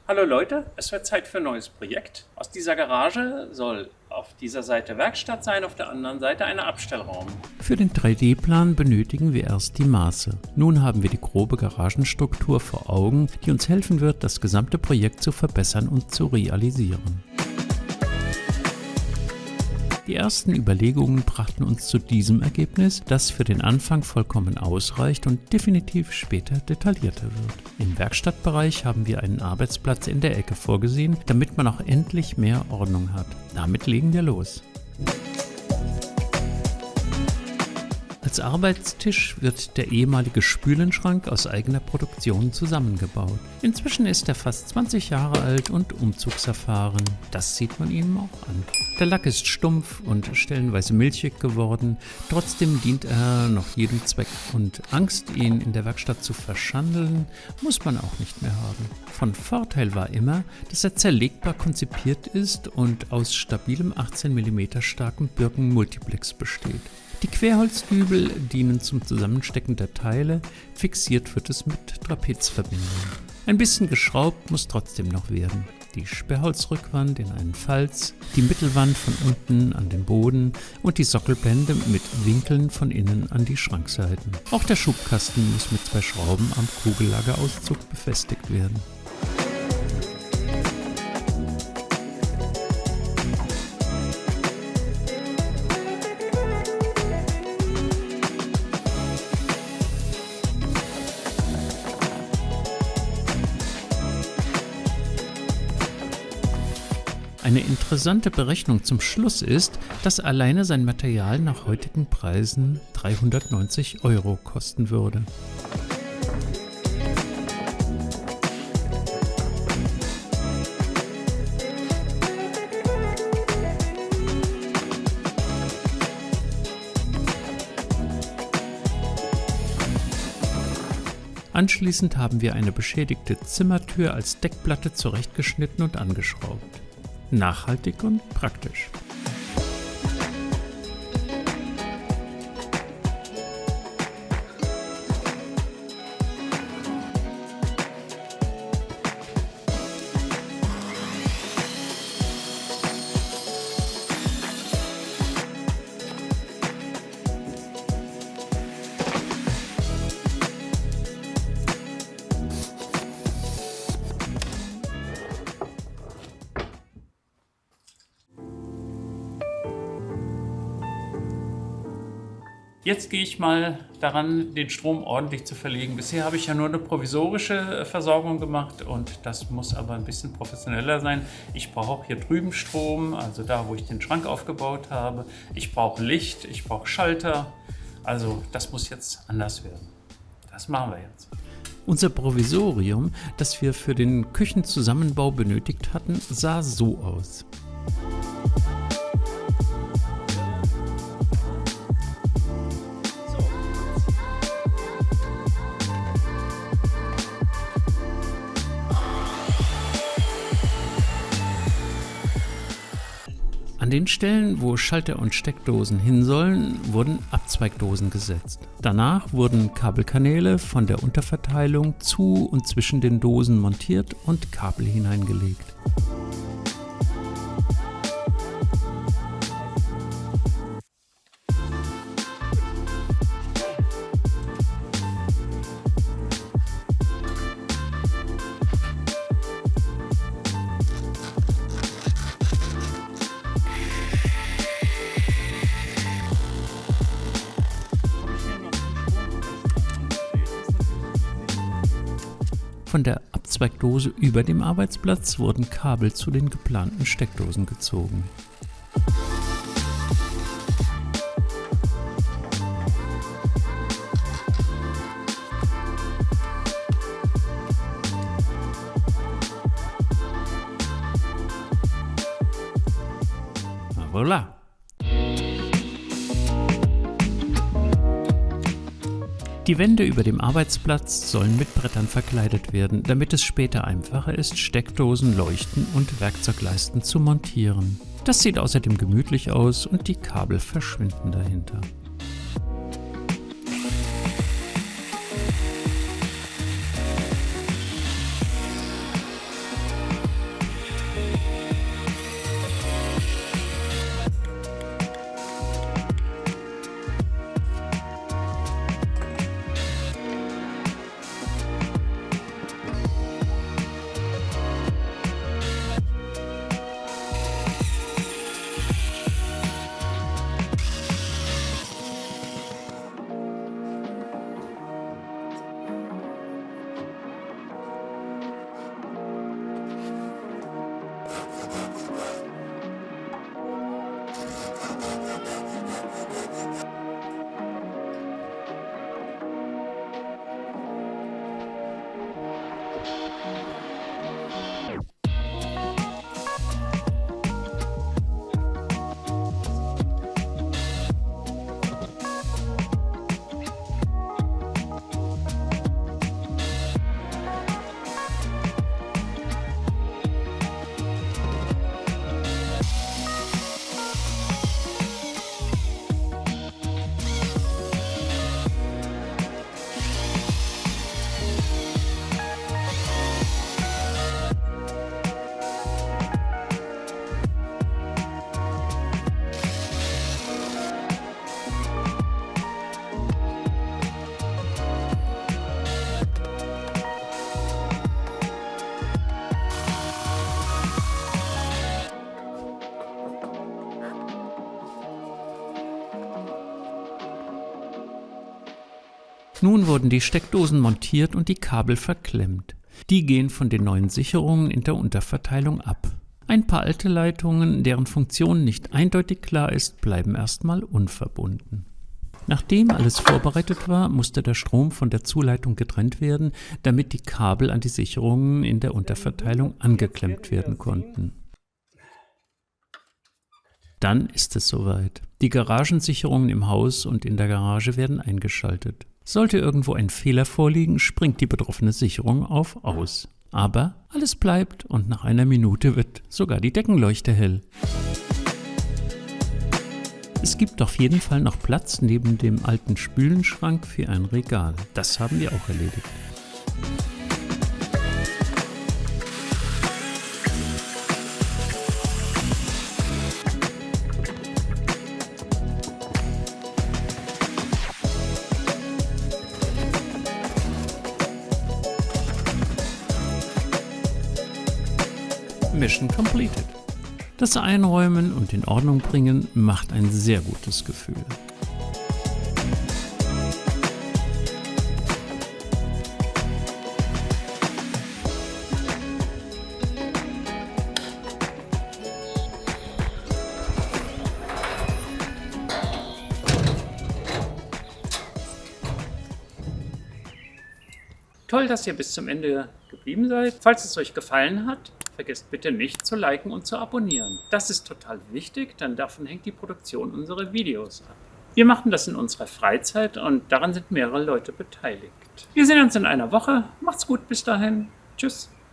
Hallo Leute, es wird Zeit für ein neues Projekt. Aus dieser Garage soll auf dieser Seite Werkstatt sein, auf der anderen Seite ein Abstellraum. Für den 3D-Plan benötigen wir erst die Maße. Nun haben wir die grobe Garagenstruktur vor Augen, die uns helfen wird, das gesamte Projekt zu verbessern und zu realisieren. Die ersten Überlegungen brachten uns zu diesem Ergebnis, das für den Anfang vollkommen ausreicht und definitiv später detaillierter wird. Im Werkstattbereich haben wir einen Arbeitsplatz in der Ecke vorgesehen, damit man auch endlich mehr Ordnung hat. Damit legen wir los. Als Arbeitstisch wird der ehemalige Spülenschrank aus eigener Produktion zusammengebaut. Inzwischen ist er fast 20 Jahre alt und umzugserfahren. Das sieht man ihm auch an. Der Lack ist stumpf und stellenweise milchig geworden, trotzdem dient er noch jedem Zweck. Und Angst, ihn in der Werkstatt zu verschandeln, muss man auch nicht mehr haben. Von Vorteil war immer, dass er zerlegbar konzipiert ist und aus stabilem 18 mm starkem Birken-Multiplex besteht. Die Querholzdübel dienen zum Zusammenstecken der Teile, fixiert wird es mit Trapezverbindungen. Ein bisschen geschraubt muss trotzdem noch werden. Die Sperrholzrückwand in einen Falz, die Mittelwand von unten an den Boden und die Sockelblende mit Winkeln von innen an die Schrankseiten. Auch der Schubkasten muss mit 2 Schrauben am Kugellagerauszug befestigt werden. Eine interessante Berechnung zum Schluss ist, dass alleine sein Material nach heutigen Preisen 390 € kosten würde. Anschließend haben wir eine beschädigte Zimmertür als Deckplatte zurechtgeschnitten und angeschraubt. Nachhaltig und praktisch. Jetzt gehe ich mal daran, den Strom ordentlich zu verlegen. Bisher habe ich ja nur eine provisorische Versorgung gemacht und das muss aber ein bisschen professioneller sein. Ich brauche hier drüben Strom, also da, wo ich den Schrank aufgebaut habe. Ich brauche Licht, ich brauche Schalter. Also das muss jetzt anders werden. Das machen wir jetzt. Unser Provisorium, das wir für den Küchenzusammenbau benötigt hatten, sah so aus. An den Stellen, wo Schalter und Steckdosen hin sollen, wurden Abzweigdosen gesetzt. Danach wurden Kabelkanäle von der Unterverteilung zu und zwischen den Dosen montiert und Kabel hineingelegt. Von der Abzweigdose über dem Arbeitsplatz wurden Kabel zu den geplanten Steckdosen gezogen. Voilà! Die Wände über dem Arbeitsplatz sollen mit Brettern verkleidet werden, damit es später einfacher ist, Steckdosen, Leuchten und Werkzeugleisten zu montieren. Das sieht außerdem gemütlich aus und die Kabel verschwinden dahinter. Nun wurden die Steckdosen montiert und die Kabel verklemmt. Die gehen von den neuen Sicherungen in der Unterverteilung ab. Ein paar alte Leitungen, deren Funktion nicht eindeutig klar ist, bleiben erstmal unverbunden. Nachdem alles vorbereitet war, musste der Strom von der Zuleitung getrennt werden, damit die Kabel an die Sicherungen in der Unterverteilung angeklemmt werden konnten. Dann ist es soweit. Die Garagensicherungen im Haus und in der Garage werden eingeschaltet. Sollte irgendwo ein Fehler vorliegen, springt die betroffene Sicherung auf Aus. Aber alles bleibt und nach einer Minute wird sogar die Deckenleuchte hell. Es gibt auf jeden Fall noch Platz neben dem alten Spülenschrank für ein Regal. Das haben wir auch erledigt. Mission completed. Das Einräumen und in Ordnung bringen macht ein sehr gutes Gefühl. Toll, dass ihr bis zum Ende geblieben seid. Falls es euch gefallen hat, vergesst bitte nicht zu liken und zu abonnieren. Das ist total wichtig, denn davon hängt die Produktion unserer Videos ab. Wir machen das in unserer Freizeit und daran sind mehrere Leute beteiligt. Wir sehen uns in einer Woche. Macht's gut, bis dahin. Tschüss.